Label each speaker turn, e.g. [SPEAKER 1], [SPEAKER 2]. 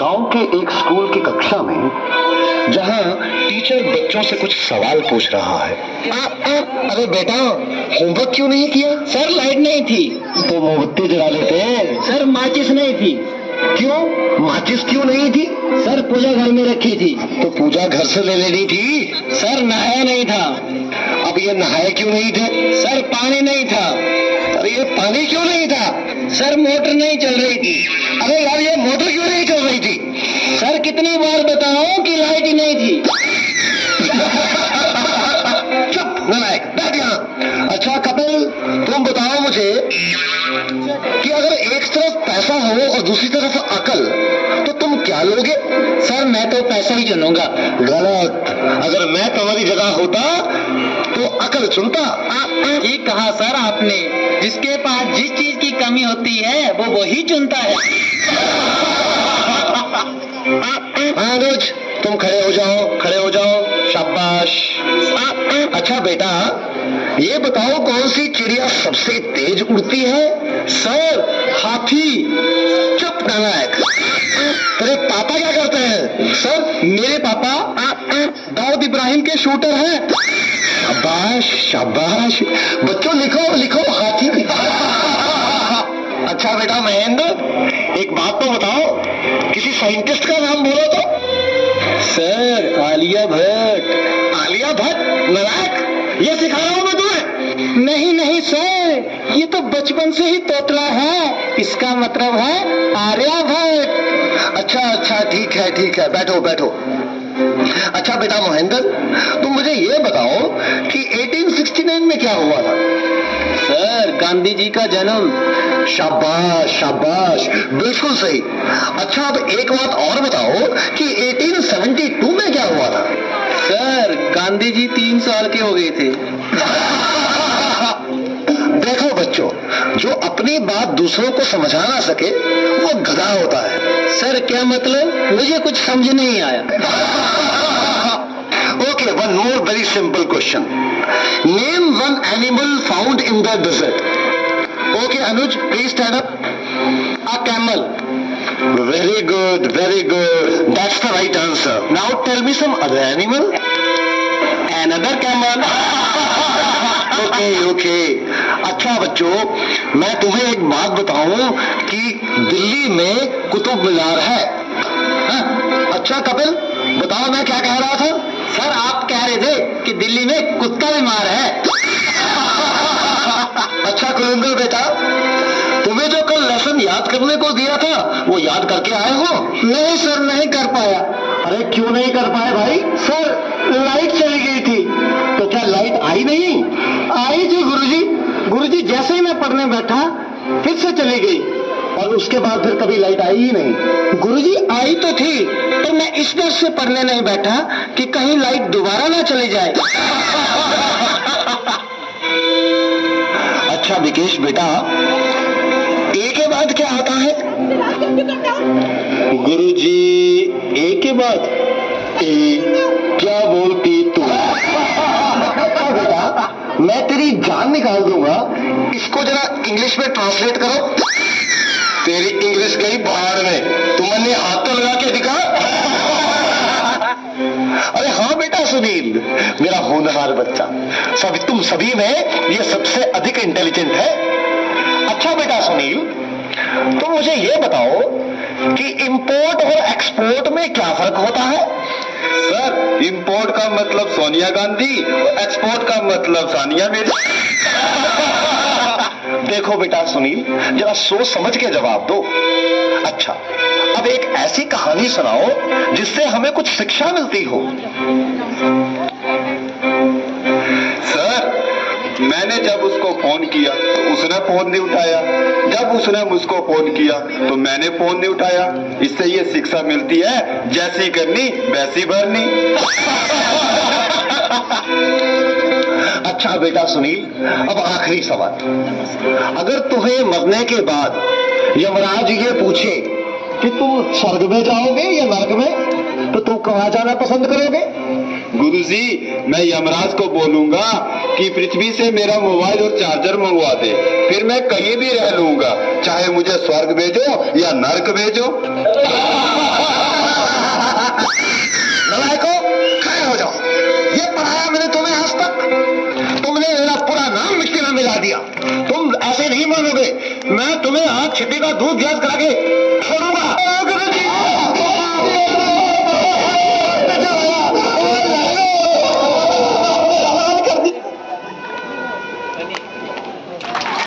[SPEAKER 1] गांव के एक स्कूल की कक्षा में जहां टीचर बच्चों से कुछ सवाल पूछ रहा है। अरे बेटा, होमवर्क क्यों नहीं किया?
[SPEAKER 2] सर लाइट नहीं थी।
[SPEAKER 1] तो मोमबत्ती जला लेते।
[SPEAKER 2] सर माचिस नहीं थी।
[SPEAKER 1] क्यों? माचिस क्यों नहीं थी?
[SPEAKER 2] सर पूजा घर में रखी थी।
[SPEAKER 1] तो पूजा घर से ले लेनी थी।
[SPEAKER 2] सर नहाया नहीं था।
[SPEAKER 1] अब ये नहाए क्यों नहीं थे?
[SPEAKER 2] सर पानी नहीं था।
[SPEAKER 1] अरे ये पानी क्यों नहीं था?
[SPEAKER 2] सर मोटर नहीं चल रही थी।
[SPEAKER 1] अरे यार, ये मोटर क्यों नहीं चल रही थी?
[SPEAKER 2] सर कितनी बार बताऊं कि लाइट ही नहीं थी।
[SPEAKER 1] चुप नालायक, बैठ यहाँ। अच्छा कपिल, तुम बताओ मुझे कि अगर एक तरफ पैसा हो और दूसरी तरफ अकल, तो तुम क्या लोगे?
[SPEAKER 2] सर मैं तो पैसा ही चुनूंगा।
[SPEAKER 1] गलत। अगर मैं तुम्हारी जगह होता तो अकल चुनता।
[SPEAKER 2] ठीक कहा सर आपने। जिसके पास जिस चीज की कमी होती है वो वही चुनता है।
[SPEAKER 1] अनुज, तुम खड़े हो जाओ, खड़े हो जाओ। शाबाश। अच्छा बेटा, ये बताओ कौन सी चिड़िया सबसे तेज उड़ती है?
[SPEAKER 2] सर हाथी।
[SPEAKER 1] चुप नालायक। तेरे पापा क्या करते हैं?
[SPEAKER 2] सर मेरे पापा दाऊद इब्राहिम के शूटर हैं।
[SPEAKER 1] शाबाश शाबाश। बच्चों लिखो लिखो, हाथी। अच्छा बेटा महेंद्र, एक बात तो बताओ, किसी साइंटिस्ट का नाम बोलो तो।
[SPEAKER 2] सर आलिया भट्ट।
[SPEAKER 1] आलिया भट्ट? नालायक, ये सिखा रहा हूं मैं तुम्हें।
[SPEAKER 2] नहीं नहीं सर, ये तो बचपन से ही तोतला है। इसका मतलब है आर्यभट्ट।
[SPEAKER 1] अच्छा अच्छा, ठीक है ठीक है, बैठो बैठो। अच्छा बेटा महेंद्र, तुम मुझे ये बताओ कि 1869 में क्या हुआ था?
[SPEAKER 2] सर गांधी जी का जन्म।
[SPEAKER 1] शाबाश शाबाश, बिल्कुल सही। अच्छा अब एक बात और बताओ कि 1872 में क्या हुआ था?
[SPEAKER 2] सर गांधी जी 3 साल के हो गए थे।
[SPEAKER 1] देखो बच्चों, जो अपनी बात दूसरों को समझा ना सके वो गधा होता है।
[SPEAKER 2] सर क्या मतलब? मुझे कुछ समझ नहीं आया।
[SPEAKER 1] Okay, one more very simple question. Name one animal found in the desert. Okay, Anuj, please stand up.
[SPEAKER 2] A camel.
[SPEAKER 1] Very good, very good. That's the right answer. Now tell me some other animal.
[SPEAKER 2] Another camel.
[SPEAKER 1] Okay, okay. अच्छा बच्चों, मैं तुम्हें एक बात बताऊं कि दिल्ली में कुतुब मीनार है। हाँ? अच्छा कपिल, बताओ मैं क्या कह रहा था?
[SPEAKER 2] सर आप कह रहे थे कि दिल्ली में कुत्ता बीमार है।
[SPEAKER 1] अच्छा कुलिंदर बेटा, तुम्हें जो कल लेसन याद करने को दिया था वो याद करके आए हो?
[SPEAKER 2] नहीं सर, नहीं कर पाया।
[SPEAKER 1] अरे क्यों नहीं कर पाए भाई?
[SPEAKER 2] सर लाइट चली गई थी।
[SPEAKER 1] तो क्या लाइट आई नहीं?
[SPEAKER 2] आई थी गुरुजी। गुरुजी जैसे ही मैं पढ़ने बैठा फिर से चली गई।
[SPEAKER 1] और उसके बाद फिर कभी लाइट आई ही नहीं?
[SPEAKER 2] गुरुजी आई तो थी, पर मैं इस डर से पढ़ने नहीं बैठा कि कहीं लाइट दोबारा ना चली जाए।
[SPEAKER 1] अच्छा विकेश बेटा, ए के बाद क्या आता है?
[SPEAKER 2] गुरुजी ए के बाद
[SPEAKER 1] ए, क्या बोलती तू? बेटा मैं तेरी जान निकाल दूंगा। इसको जरा इंग्लिश में ट्रांसलेट करो। तेरी इंग्लिश गई बाहर में, तुमने हाथ तो लगा के दिखा। अरे हाँ बेटा सुनील, मेरा होनहार बच्चा, तुम सभी में ये सबसे अधिक इंटेलिजेंट है। अच्छा बेटा सुनील, तुम मुझे ये बताओ कि इंपोर्ट और एक्सपोर्ट में क्या फर्क होता है?
[SPEAKER 3] सर इंपोर्ट का मतलब सोनिया गांधी, एक्सपोर्ट का मतलब सानिया मिर्जा।
[SPEAKER 1] देखो बेटा सुनील, जरा सोच समझ के जवाब दो। अच्छा अब एक ऐसी कहानी सुनाओ जिससे हमें कुछ शिक्षा मिलती हो।
[SPEAKER 3] सर मैंने जब उसको फोन किया तो उसने फोन नहीं उठाया, जब उसने मुझको फोन किया तो मैंने फोन नहीं उठाया। इससे ये शिक्षा मिलती है, जैसी करनी वैसी भरनी।
[SPEAKER 1] अच्छा बेटा सुनील, अब आखिरी सवाल, अगर तुम्हें मरने के बाद यमराज ये पूछे कि तुम स्वर्ग में जाओगे या नरक में, तो तुम कहाँ जाना पसंद करोगे?
[SPEAKER 3] गुरुजी मैं यमराज को बोलूंगा कि पृथ्वी से मेरा मोबाइल और चार्जर मंगवा दे, फिर मैं कहीं भी रह लूंगा, चाहे मुझे स्वर्ग भेजो या नरक भेजो।
[SPEAKER 1] सिखाया मैंने तुम्हें आज तक? तुमने मेरा पूरा नाम मिट्टी में मिला दिया। तुम ऐसे नहीं मानोगे, मैं तुम्हें आज छिट्टी का दूध ग्लास करा के छोड़ूंगा।